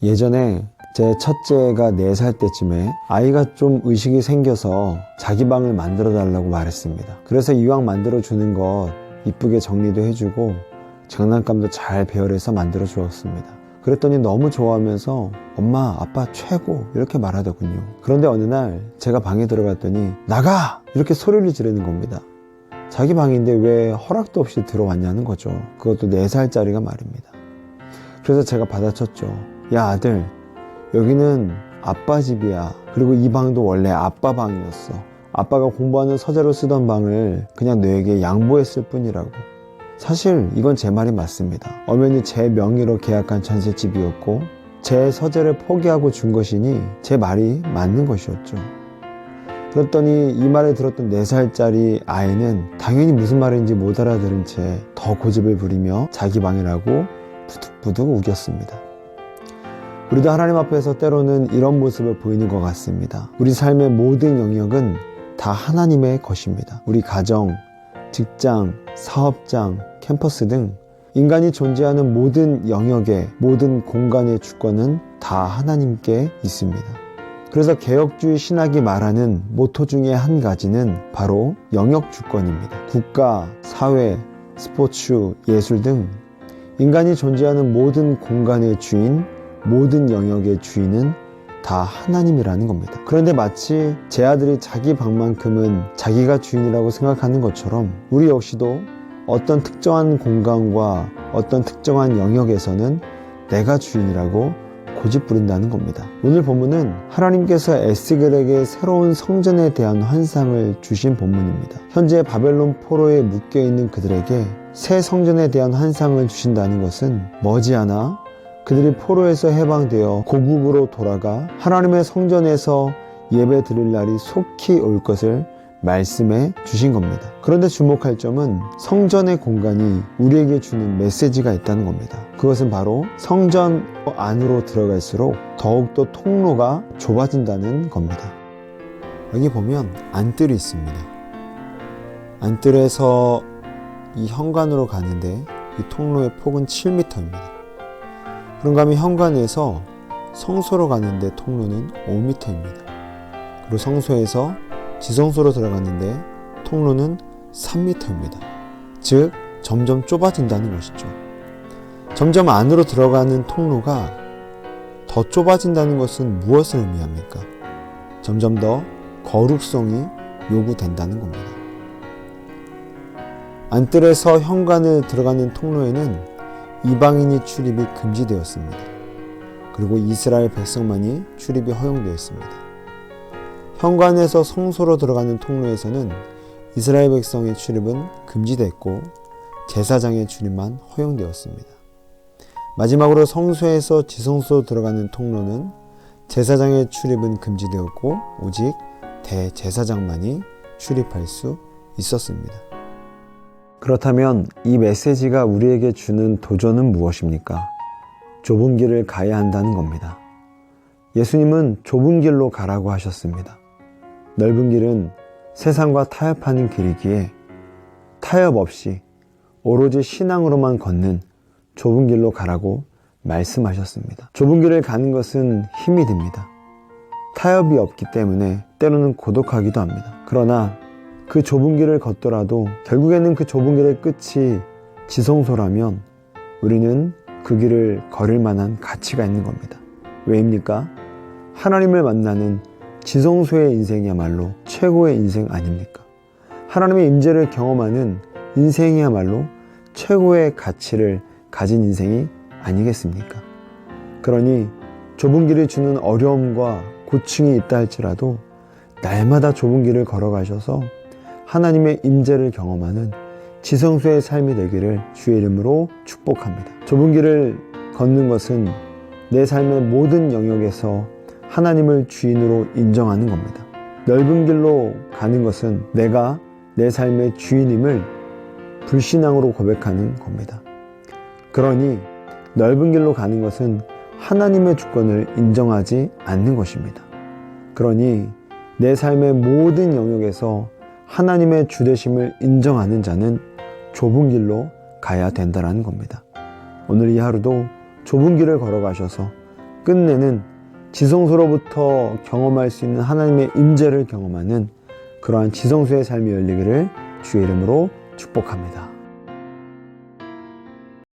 예전에 제 첫째가 4살 때쯤에 아이가 좀 의식이 생겨서 자기 방을 만들어 달라고 말했습니다. 그래서 이왕 만들어 주는 것 이쁘게 정리도 해주고 장난감도 잘 배열해서 만들어 주었습니다. 그랬더니 너무 좋아하면서 엄마, 아빠 최고 이렇게 말하더군요. 그런데 어느 날 제가 방에 들어갔더니 나가! 이렇게 소리를 지르는 겁니다. 자기 방인데 왜 허락도 없이 들어왔냐는 거죠. 그것도 4살짜리가 말입니다. 그래서 제가 받아쳤죠. 야 아들, 여기는 아빠 집이야. 그리고 이 방도 원래 아빠 방이었어. 아빠가 공부하는 서재로 쓰던 방을 그냥 너에게 양보했을 뿐이라고. 사실 이건 제 말이 맞습니다. 엄연히 제 명의로 계약한 전셋집이었고 제 서재를 포기하고 준 것이니 제 말이 맞는 것이었죠. 그랬더니 이 말을 들었던 4살짜리 아이는 당연히 무슨 말인지 못 알아들은 채 더 고집을 부리며 자기 방이라고 부득부득 우겼습니다. 우리도 하나님 앞에서 때로는 이런 모습을 보이는 것 같습니다. 우리 삶의 모든 영역은 다 하나님의 것입니다. 우리 가정, 직장, 사업장, 캠퍼스 등 인간이 존재하는 모든 영역의 모든 공간의 주권은 다 하나님께 있습니다. 그래서 개혁주의 신학이 말하는 모토 중에 한 가지는 바로 영역 주권입니다. 국가, 사회, 스포츠, 예술 등 인간이 존재하는 모든 공간의 주인, 모든 영역의 주인은 다 하나님이라는 겁니다. 그런데 마치 제 아들이 자기 방만큼은 자기가 주인이라고 생각하는 것처럼 우리 역시도 어떤 특정한 공간과 어떤 특정한 영역에서는 내가 주인이라고 고집부린다는 겁니다. 오늘 본문은 하나님께서 에스겔에게 새로운 성전에 대한 환상을 주신 본문입니다. 현재 바벨론 포로에 묶여있는 그들에게 새 성전에 대한 환상을 주신다는 것은 머지않아 그들이 포로에서 해방되어 고국으로 돌아가 하나님의 성전에서 예배 드릴 날이 속히 올 것을 말씀해 주신 겁니다. 그런데 주목할 점은 성전의 공간이 우리에게 주는 메시지가 있다는 겁니다. 그것은 바로 성전 안으로 들어갈수록 더욱더 통로가 좁아진다는 겁니다. 여기 보면 안뜰이 있습니다. 안뜰에서 이 현관으로 가는데 이 통로의 폭은 7m입니다. 그런가 하면 현관에서 성소로 가는데 통로는 5m입니다. 그리고 성소에서 지성소로 들어갔는데 통로는 3m입니다. 즉 점점 좁아진다는 것이죠. 점점 안으로 들어가는 통로가 더 좁아진다는 것은 무엇을 의미합니까? 점점 더 거룩성이 요구된다는 겁니다. 안뜰에서 현관을 들어가는 통로에는 이방인이 출입이 금지되었습니다. 그리고 이스라엘 백성만이 출입이 허용되었습니다. 현관에서 성소로 들어가는 통로에서는 이스라엘 백성의 출입은 금지됐고 제사장의 출입만 허용되었습니다. 마지막으로 성소에서 지성소로 들어가는 통로는 제사장의 출입은 금지되었고 오직 대제사장만이 출입할 수 있었습니다. 그렇다면 이 메시지가 우리에게 주는 도전은 무엇입니까? 좁은 길을 가야 한다는 겁니다. 예수님은 좁은 길로 가라고 하셨습니다. 넓은 길은 세상과 타협하는 길이기에 타협 없이 오로지 신앙으로만 걷는 좁은 길로 가라고 말씀하셨습니다. 좁은 길을 가는 것은 힘이 듭니다. 타협이 없기 때문에 때로는 고독하기도 합니다. 그러나 그 좁은 길을 걷더라도 결국에는 그 좁은 길의 끝이 지성소라면 우리는 그 길을 걸을 만한 가치가 있는 겁니다. 왜입니까? 하나님을 만나는 지성소의 인생이야말로 최고의 인생 아닙니까? 하나님의 임재를 경험하는 인생이야말로 최고의 가치를 가진 인생이 아니겠습니까? 그러니 좁은 길이 주는 어려움과 고충이 있다 할지라도 날마다 좁은 길을 걸어가셔서 하나님의 임재를 경험하는 지성소의 삶이 되기를 주의 이름으로 축복합니다. 좁은 길을 걷는 것은 내 삶의 모든 영역에서 하나님을 주인으로 인정하는 겁니다. 넓은 길로 가는 것은 내가 내 삶의 주인임을 불신앙으로 고백하는 겁니다. 그러니 넓은 길로 가는 것은 하나님의 주권을 인정하지 않는 것입니다. 그러니 내 삶의 모든 영역에서 하나님의 주되심을 인정하는 자는 좁은 길로 가야 된다는 겁니다. 오늘 이 하루도 좁은 길을 걸어가셔서 끝내는 지성소로부터 경험할 수 있는 하나님의 임재를 경험하는 그러한 지성소의 삶이 열리기를 주의 이름으로 축복합니다.